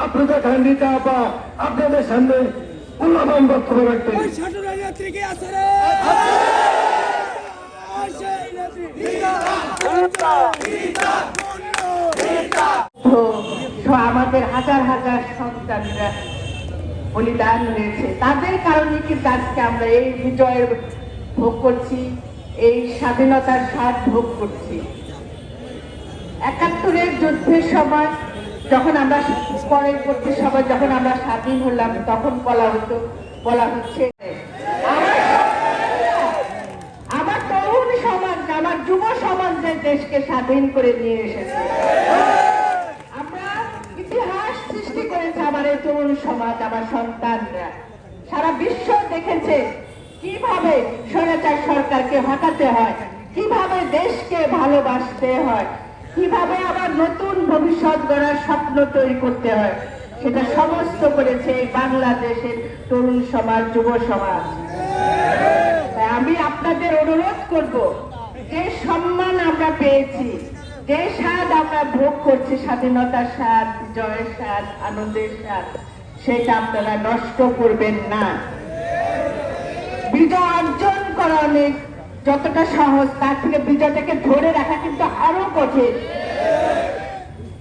আপনাদের খান্ডিতা আপা আপনাদের সামনে মূল্যবান বক্তব্য রাখতেন। আমাদের হাজার হাজার সন্তানরা বলিদান হয়েছে, তাদের কারণে কিন্তু আজকে আমরা এই বিজয়ের ভোগ করছি, এই স্বাধীনতার স্বাদ ভোগ করছি। ৭১-এর যুদ্ধের সময় যখন আমরা পরবর্তী সময় যখন আমরা স্বাধীন হলাম তখন বলা হচ্ছে আমার তরুণ সমাজ, আমার যুব সমাজ যে দেশকে স্বাধীন করে নিয়ে এসেছে। আমরা ইতিহাস সৃষ্টি করেছে আমার এই তরুণ সমাজ, আমার সন্তানরা। সারা বিশ্ব দেখেছে কিভাবে স্বৈরাচার সরকারকে হটাতে হয়, কিভাবে দেশকে ভালোবাসতে হয়, কিভাবে আবার নতুন ভবিষ্যৎ গড়ার স্বপ্ন তৈরি করতে হয়। সেটা সমস্ত করেছে এই বাংলাদেশের তরুণ সমাজ, যুব সমাজ। তাই আমি আপনাদের অনুরোধ করব, যে সম্মান আমরা পেয়েছি, যে স্বাদ আমরা ভোগ করছি, স্বাধীনতার স্বাদ, জয়ের স্বাদ, আনন্দের স্বাদ, সেটা আপনারা নষ্ট করবেন না। বিজয় অর্জন করা অনেক যতটা সহজ, তার থেকে বিজয়টাকে ধরে রাখা কিন্তু আরো কঠিন।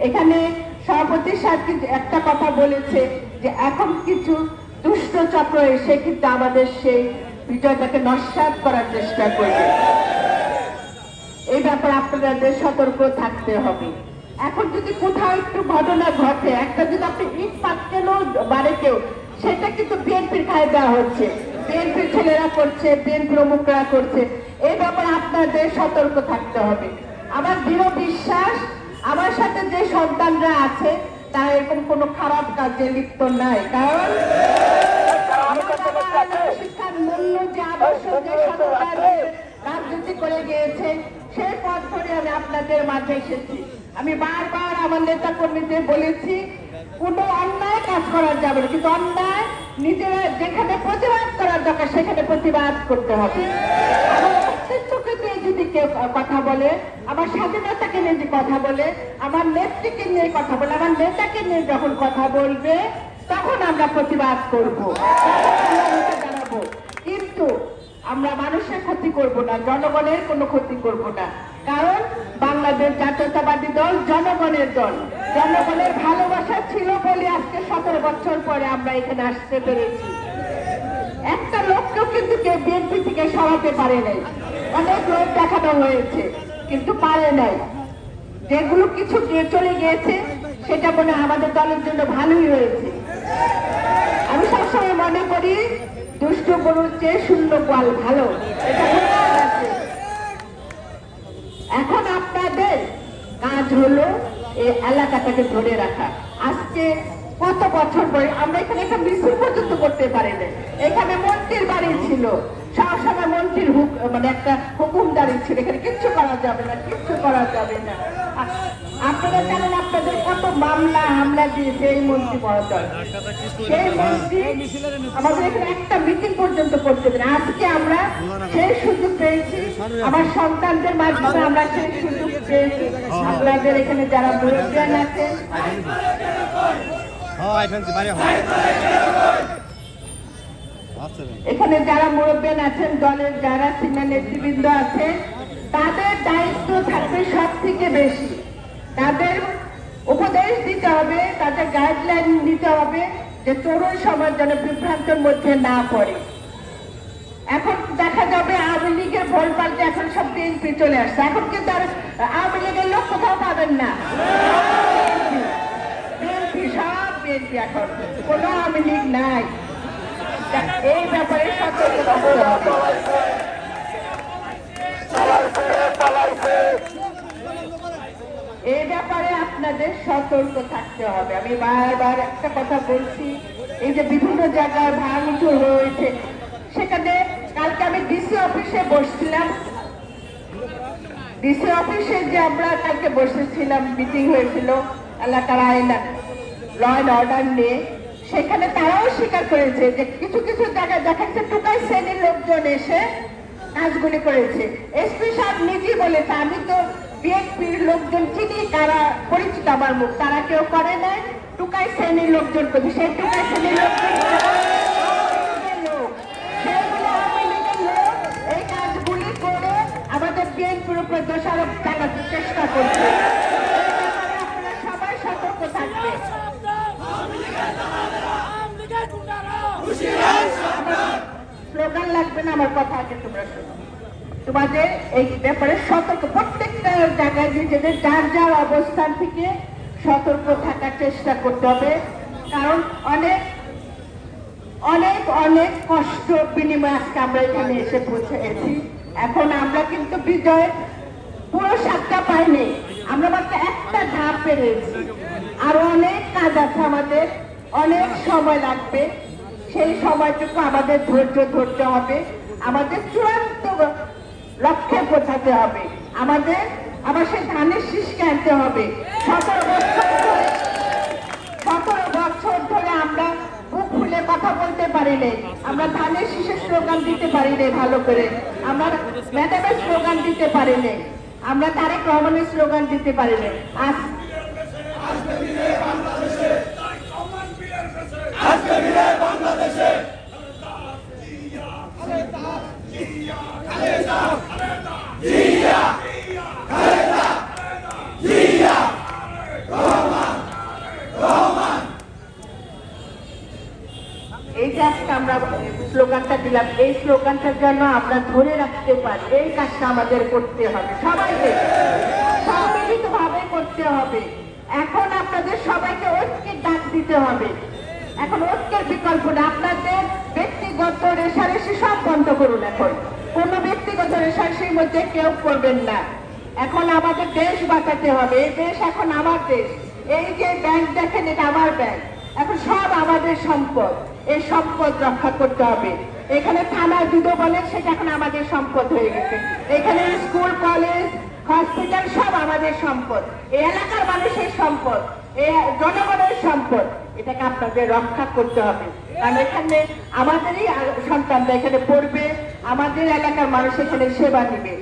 এখানে সভাপতির সাথে একটা কথা বলেছে যে এখন কিছু দুষ্ট চক্র এসে কিন্তু আমাদের সেই বিজয়টাকে নস্যাৎ করার চেষ্টা করবে। এই ব্যাপারে আপনাদের সতর্ক থাকতে হবে। এখন যদি কোথাও একটু ঘটনা ঘটে, একটা যদি আপনি ইট পাতকেনও বাড়ে কেউ, সেটা কিন্তু বিএনপির খায় দেওয়া হচ্ছে, বিএনপির ছেলেরা করছে, বিএনপির প্রমুখরা করছে। এই ব্যাপারে আপনাদের সতর্ক থাকতে হবে। আমার দৃঢ় বিশ্বাস আমার সাথে যে সন্তানরা আছে তারা এরকম কোনো খারাপ কাজে লিপ্ত নাই, কারণ শিক্ষার মূল্য যে আদর্শ যে সন্তানদের রাজনীতি করে গিয়েছে সেই পথ ধরে আমি আপনাদের মাঝে এসেছি। আমি বারবার আমার নেতা কর্মীদের বলেছি কোনো অন্যায় কাজ করা যাবে না, কিন্তু অন্যায় নিজেরা যেখানে প্রতিবাদ করার দরকার সেখানে প্রতিবাদ করতে হবে। আমার অস্তিত্বকে নিয়ে যদি কেউ কথা বলে, আমার স্বাধীনতাকে নিয়ে যদি কথা বলে, আমার নেত্রীকে নিয়ে কথা বলে, আমার নেতাকে নিয়ে যখন কথা বলবে তখন আমরা প্রতিবাদ করবো, জানাবো। কিন্তু আমরা মানুষের ক্ষতি করব না, জনগণের কোনো ক্ষতি করব না, কারণ বাংলাদেশ জাতীয়তাবাদী দল জনগণের দল। জনগণের ভালোবাসা ছিল বলে আজকে 17 বছর পরে আমরা এখানে আসতে পেরেছি। একটা লোককেও কিন্তু কেউ বিএনপি থেকে সরাতে পারে নাই। অনেক লোক দেখানো হয়েছে কিন্তু পারে নাই। যেগুলো কিছু চলে গিয়েছে সেটা মনে আমাদের দলের জন্য ভালোই হয়েছে। আমি সবসময় মনে করি দুষ্ট গরুর চেয়ে শূন্য গোয়াল ভালো। এখন আপনাদের কাজ হলো এই এলাকাটাকে ধরে রাখা। আজকে কত বছর পরে আমরা এখানে একটা মিছিল পর্যন্ত করতে পারি না। এখানে মন্ত্রীর বাড়ি ছিল, সবসময় মন্ত্রীর মানে একটা হুকুমদারি ছিল, এখানে কিচ্ছু করা যাবে না, কিচ্ছু করা যাবে না। আপনারা জানেন আপনাদের কত মামলা হামলা দিয়েছে এই মন্ত্রী মহোদয়। সেই মন্ত্রী আমাদের এখানে একটা মিটিং পর্যন্ত করতে দেন। আজকে আমরা সেই সুযোগ পেয়েছি, আমার সন্তানদের মাধ্যমে আমরা সেই সুযোগ পেয়েছি। আপনাদের এখানে যারা মুরব্বিয়ান আছে, এখানে যারা মুরব্বিয়ান আছেন, দলের যারা সিনিয়র নেতৃবৃন্দ আছে, তাদের দায়িত্ব থাকবে সব থেকে বেশি। তাদের উপদেশ দিতে হবে, তাদের গাইডলাইন দিতে হবে যে তরুণ সমাজ যেন বিভ্রান্তের মধ্যে না পড়ে। এখন দেখা যাবে আওয়ামী লীগের ভোট পাল্টে এখন সব বিএনপি চলে আসছে। এখন কিন্তু আর আওয়ামী লীগের লোক কোথাও পাবেন না, বিএনপি সব বিএনপি, এখন কোনো আওয়ামী লীগ নাই। এই ব্যাপারে সতর্ক থাকতে হবে। এই ব্যাপারে আপনাদের সতর্ক থাকতে হবে। আমি বারবার একটা কথা বলছি, এই যে বিভিন্ন জায়গায় ভাঙচুর হয়েছে, সেখানে কালকে আমি ডিসি অফিসে বসছিলাম, ডিসি অফিসে যে আমরা কালকে বসেছিলাম, মিটিং হয়েছিল এলাকার আইন ল অ্যান্ড অর্ডার নিয়ে, সেখানে তারাও স্বীকার করেছে যে কিছু কিছু জায়গায় দেখা যাচ্ছে টোটাল শ্রেণীর লোকজন এসে কাজগুলি করেছে। এসপি সাহেব নিজেই বলেছে আমি তো বিএনপির লোকজন চিনি, কারা পরিচিত আমার মুখ, তারা কেউ করে নাই। টুকাই শ্রেণীর লোকজন করবে, সেই টুকাই শ্রেণীর লোকজন সেইগুলো আওয়ামী লীগের লোক এই কাজগুলি করে আমাদের বিএনপির উপরে দোষারোপ চালাতে চেষ্টা করছে। আপনারা সবাই সতর্ক থাকবে। স্লোগান লাগবে না, আমার কথা আগে তোমরা শোনো। তোমাদের এই ব্যাপারে সতর্ক, প্রত্যেকটা জায়গায় নিজেদের যার যার অবস্থান থেকে সতর্ক থাকার চেষ্টা করতে হবে। কারণ অনেক অনেক অনেক কষ্ট বিনিময়ে আজকে আমরা এখানে এসে পৌঁছেছি। এখন আমরা কিন্তু বিজয়ের পুরো স্বাদটা পাইনি, আমরা মাত্র একটা ধাপ পেরিয়েছি। আরো অনেক কাজ আছে আমাদের, অনেক সময় লাগবে। সেই সময়টুকু আমাদের ধৈর্য ধরতে হবে, আমাদের চূড়ান্ত লক্ষ্যে পৌঁছাতে হবে। আমাদের আবার সেই ধানের শীষকে আনতে হবে। 17 বছর ধরে আমরা বুক খুলে কথা বলতে পারি নাই, আমরা ধানের শীষের স্লোগান দিতে পারি নাই ভালো করে, আমরা ম্যাডামের স্লোগান দিতে পারি নাই, আমরা তারেক রহমানের স্লোগান দিতে পারি নাই। এই যে আজকে আমরা স্লোগানটা দিলাম, এই স্লোগানটার জন্য আমরা ধরে রাখতে পারি, এই কাজটা আমাদের করতে হবে, সবাইকে সম্মিলিত ভাবে করতে হবে। এখন আপনাদের সবাইকে ঐক্যের ডাক দিতে হবে। এখন ঐক্যের বিকল্প না, আপনাদের ব্যক্তিগত রেষারেষি সব বন্ধ করুন। এখন কোনো ব্যক্তিগত রেষারেষির মধ্যে কেউ করবেন না। এখন আমাদের দেশ বাঁচাতে হবে, এই দেশ এখন আমার দেশ। এই যে ব্যাংক দেখেন, এটা আমার ব্যাংক, এখন সব আমাদের সম্পদ, এই সম্পদ রক্ষা করতে হবে। এখানে থানা জুতো বলেন, সেটা এখন আমাদের সম্পদ হয়ে গেছে। এখানে স্কুল কলেজ হসপিটাল সব আমাদের সম্পদ, এই এলাকার মানুষের সম্পদ, এই জনগণের সম্পদ। এটাকে আপনাদের রক্ষা করতে হবে, কারণ এখানে আমাদেরই সন্তানরা এখানে পড়বে, আমাদের এলাকার মানুষ এখানে সেবা দিবে।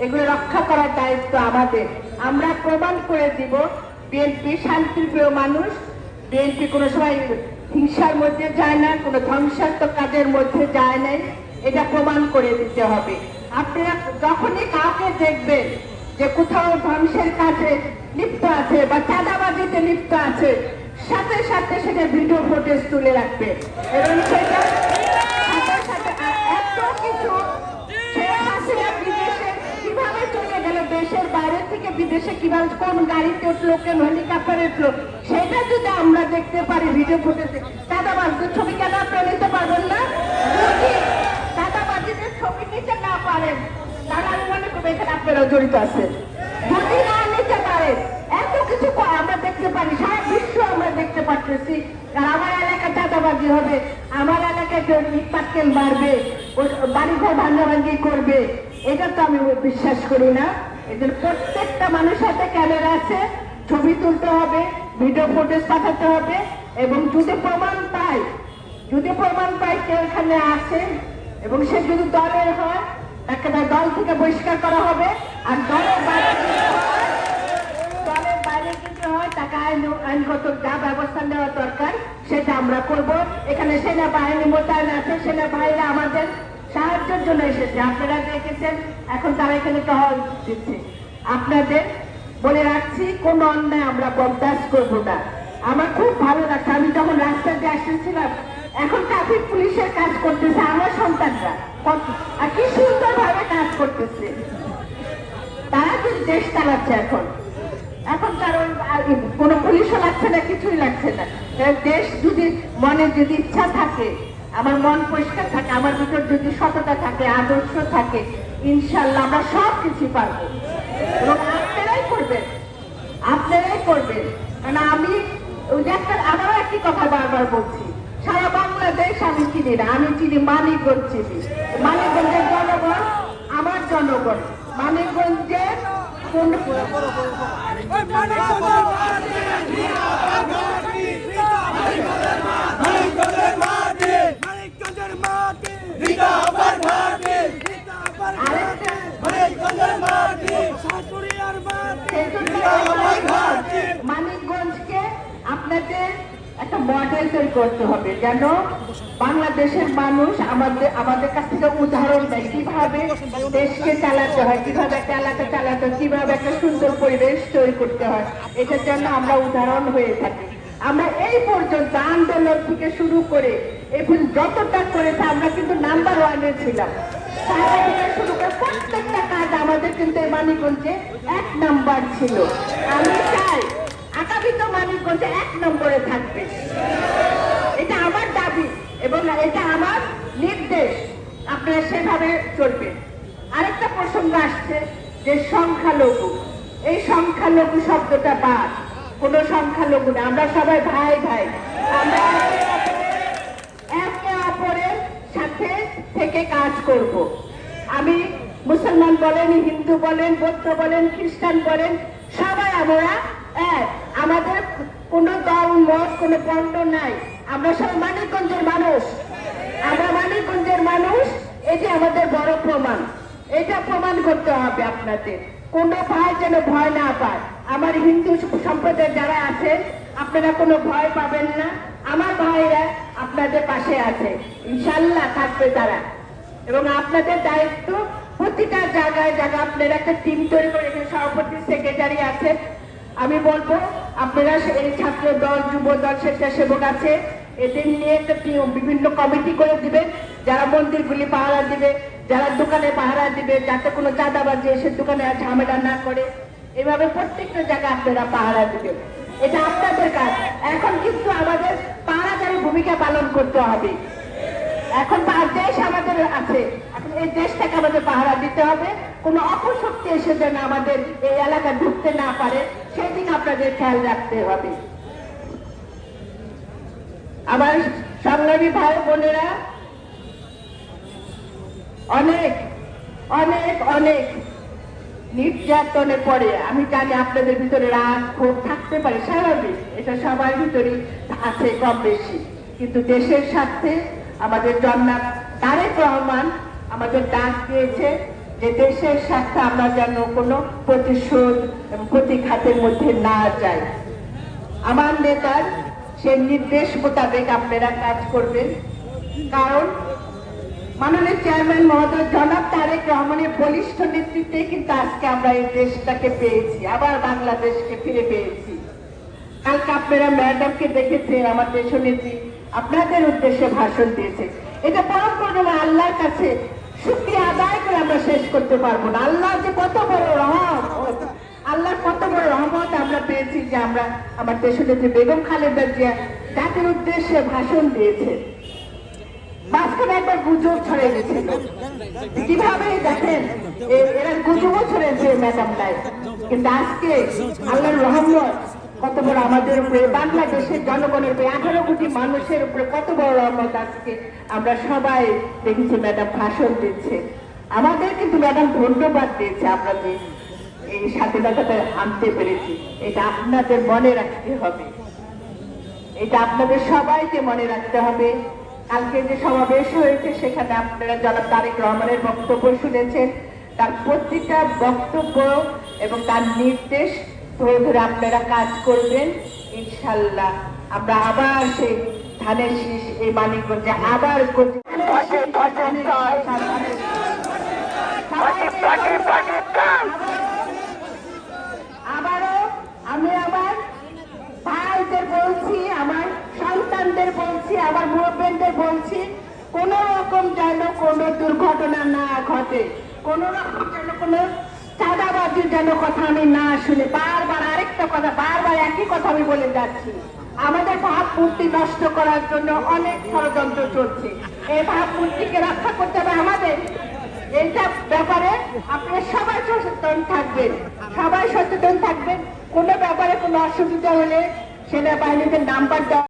এগুলো রক্ষা করার দায়িত্ব আমাদের। আমরা প্রমাণ করে দিব বিএনপি শান্তিপ্রিয় মানুষ, বিএনপি কোনো সময় হিংসার মধ্যে যায় না, কোনো ধ্বংসাত্মক কাজের মধ্যে যায় নাই, এটা প্রমাণ করে দিতে হবে। আপনারা যখনই কাউকে দেখবেন যে কোথাও ধ্বংসের কাজে লিপ্ত আছে বা চাঁদাবাজিতে লিপ্ত আছে, সাথে সাথে সেটা ভিডিও ফুটেজ তুলে রাখবে এবং সেটা সাথে সাথে এত কিছু বিদেশে কিভাবে চলে গেল, দেশের বাইরে থেকে বিদেশে কিভাবে কোন গাড়িতে উঠলো, কেন হেলিকপ্টারে উঠলো, সেটা যদি আমরা দেখতে পারি ভিডিও ফুটেজে, চাঁদাবাজদের ছবি কেন আপনারা নিতে পারবেন না? যদি চাঁদাবাজিদের ছবি নিতে না পারেন, তাহলে আমি মনে করবো এখানে আপনারা জড়িত আছেন। যদি না নিতে পারেন, এত কিছু আমরা দেখতে পারি, সারা বিশ্ব আমরা দেখতে পাচ্ছি। আমার এলাকায় চাঁদাবাজি হবে, আমার এলাকায় পাটকেল মারবে, বাড়িঘর ভাঙ্গাভাঙ্গি করবে, এটা তো আমি বিশ্বাস করি না। এই জন্য প্রত্যেকটা মানুষের হাতে ক্যামেরা আছে, ছবি তুলতে হবে, ভিডিও ফুটেজ পাঠাতে হবে এবং যদি প্রমাণ পাই কেউ এখানে আছে এবং সে যদি দলের হয়, তাকে দল থেকে বহিষ্কার করা হবে। আর দলের বাইরে যদি হয়, তাকে আইনগত যা ব্যবস্থা নেওয়া দরকার সেটা আমরা করব। এখানে সেনাবাহিনী মোতায়েন আছে, সেনাবাহিনী আমাদের সাহায্যের জন্য এসেছে, আপনারা দেখেছেন। এখন তারা এখানে টহল দিচ্ছে। আপনাদের বলে রাখছি, কোন অন্যায় আমরা বরদাস্ত করবো না। আমার খুব ভালো লাগছে, আমি যখন রাস্তা দিয়ে আসতেছিলাম, এখন ট্রাফিক পুলিশের কাজ করতেছে আমার সন্তানরা, আর কি সুন্দর ভাবে কাজ করতেছে। তারা কিন্তু দেশ চালাচ্ছে এখন কারণ কোনো পুলিশও লাগছে না, কিছুই লাগছে না। দেশ যদি মনে যদি ইচ্ছা থাকে, আমার মন পরিষ্কার থাকে, আমার ভিতর যদি সততা থাকে, আদর্শ থাকে, ইনশাল্লাহ আমরা সব কিছু পারবো এবং আপনারাই করবেন। কারণ আমি আমারও একটি কথা বারবার বলছি, সারা বাংলাদেশ আমি চিনি না, আমি চিনি মানিকগঞ্জ চিনি। মানিকগঞ্জের জনগণ আমার জনগণ, মানিকগঞ্জের মানিকগঞ্জ আপনাদের একটা মডেল তৈরি করতে হবে, যেন বাংলাদেশের মানুষ আমাদের কাছ থেকে উদাহরণ দেয় কিভাবে দেশকে চালাতে হয়, কিভাবে একটা এলাকা চালাতে হয়, কিভাবে একটা সুন্দর পরিবেশ তৈরি করতে হয়। এটার জন্য আমরা উদাহরণ হয়ে থাকি। আমরা এই পর্যন্ত আন্দোলন থেকে শুরু করে এখন যতটা করেছে আমরা কিন্তু নাম্বার 1-এ ছিলাম। ঢাকা থেকে শুরু করে প্রত্যেকটা কাজ আমাদের কিন্তু এই মানিকগঞ্জে 1 নাম্বার ছিল। আমি চাই আগামী তো মানিকগঞ্জে 1 নম্বরে থাকবে। এটা আমার দাবি এবং এটা আমার নির্দেশ, আপনারা সেভাবে চলবেন। আরেকটা প্রসঙ্গ আসছে যে সংখ্যালঘু, এই সংখ্যালঘু শব্দটা বাদ, কোনো সংখ্যালঘু না, আমরা সবাই ভাই ভাই, আমরা একে অপরের সাথে থেকে কাজ করব। আমি মুসলমান বলেন, হিন্দু বলেন, বৌদ্ধ বলেন, খ্রিস্টান বলেন, সবাই আমরা এক। আমাদের কোনো দল মত কোনো বর্ণ নাই, আমরা সব মানিকগঞ্জের মানুষ, আমরা মানিকগঞ্জের মানুষ। এটি আমাদের বড় প্রমাণ, এটা প্রমাণ করতে হবে আপনাদের। কোনো ভাই যেন ভয় না পায়। আমার হিন্দু সম্প্রদায়ের যারা আছেন আপনারা কোনো ভয় পাবেন না, আমার ভাইরা আপনাদের পাশে আছে, ইনশাল্লাহ থাকবে তারা। এবং আপনাদের দায়িত্ব প্রতিটা জায়গায় জায়গায় আপনারা একটা টিম তৈরি করে, এখানে সভাপতি সেক্রেটারি আছে, আমি বলবো আপনারা এই ছাত্র দল, যুব দল, স্বেচ্ছাসেবক আছে, এদের নিয়ে একটা বিভিন্ন কমিটি করে দিবেন, যারা মন্দিরগুলি পাহারা দিবে, যারা দোকানে পাহারা দিবে, যাতে কোনো চাঁদাবাজি এসে দোকানে ঝামেলা না করে। এভাবে প্রত্যেকটা জায়গায় আপনারা পাহারা দিবেন, এটা আপনাদের কাজ। এখন কিন্তু আমাদের পাহারাদারি ভূমিকা পালন করতে হবে। এখন দেশ আমাদের আছে, এখন এই দেশটাকে আমাদের পাহারা দিতে হবে, কোনো অপশক্তি এসে যেন আমাদের এই এলাকা ঢুকতে না পারে সেদিন আপনাদের খেয়াল রাখতে হবে। আমার সংগ্রামী ভাই বোনেরা, অনেক অনেক অনেক নির্যাতনের পরে আমি জানি আপনাদের ভিতরে রাগ ক্ষোভ থাকতে পারে, স্বাভাবিক, এটা সবার ভিতরে আছে কম বেশি, কিন্তু দেশের স্বার্থে আমাদের জনাব তারেক রহমান আমাদের ডাক দিয়েছে যে দেশের স্বার্থে আমরা যেন কোনো প্রতিশোধ এবং প্রতিঘাতের মধ্যে না যাই। আমার নেতার সে নির্দেশ মোতাবেক আপনারা কাজ করবেন, কারণ মাননীয় চেয়ারম্যান মহোদয় জনাব তারেক রহমানের বলিষ্ঠ নেতৃত্বে কিন্তু আজকে আমরা এই দেশটাকে পেয়েছি, আবার বাংলাদেশকে ফিরে পেয়েছি। কালকে আপনারা ম্যাডামকে দেখেছেন, আমার দেশনেত্রী আপনাদের উদ্দেশ্যে ভাষণ দিয়েছে। এটা পরম আল্লাহর কাছে শুকরিয়া আদায় করে আমরা শেষ করতে পারবো না। আল্লাহ যে কত বড় রহমত, আল্লাহর কত বড় রহমত আমরা পেয়েছি যে আমরা আমার দেশনেত্রী বেগম খালেদা জিয়া জাতির উদ্দেশ্যে ভাষণ দিয়েছে। মাঝখানে একবার গুজব ছড়ে গেছিল, কিভাবে দেখেন এরা গুজবও ছড়েছে ম্যাডামটাই, কিন্তু আজকে আল্লাহর রহমত কত বড় আমাদের উপরে, বাংলাদেশের জনগণের উপরে, 18 কোটি মানুষের উপরে কত বড় রহমত আজকে আমরা সবাই দেখেছি। ম্যাডাম ভাষণ দিচ্ছে, আমাদের কিন্তু ম্যাডাম ধন্যবাদ দিয়েছে, আপনাদের এই স্বাধীনতাটা আনতে পেরেছি। এটা আপনাদের মনে রাখতে হবে, এটা আপনাদের সবাইকে মনে রাখতে হবে। কালকে যে সমাবেশ হয়েছে সেখানে আপনারা জনাব তারেক রহমানের বক্তব্য শুনেছেন, তার প্রতিটা বক্তব্য এবং তার নির্দেশ ধরে ধরে আপনারা কাজ করবেন, ইনশাল্লাহ আমরা আবার সেই ধানের শীষ এই মানিকগঞ্জে আবার আবারও আমি আমার ভাইদের বলছি, আমার সন্তানদের বলছি, আমার মুরব্বীদের বলছি, কোন রকম যেন কোনো দুর্ঘটনা না ঘটে, কোন রকম যেন কোনো চাঁদাবাজির যেন কথা আমি না শুনি। বারবার আরেকটা কথা, বারবার একই কথা আমি বলে যাচ্ছি, আমাদের ভাবমূর্তি নষ্ট করার জন্য অনেক ষড়যন্ত্র চলছে। এই ভাবমূর্তিকে রক্ষা করতে হবে আমাদের। এইটা ব্যাপারে আপনারা সবাই সচেতন থাকবেন, সবাই সচেতন থাকবেন। কোনো ব্যাপারে কোনো অসুবিধা হলে সেনাবাহিনীতে নাম্বার দেওয়া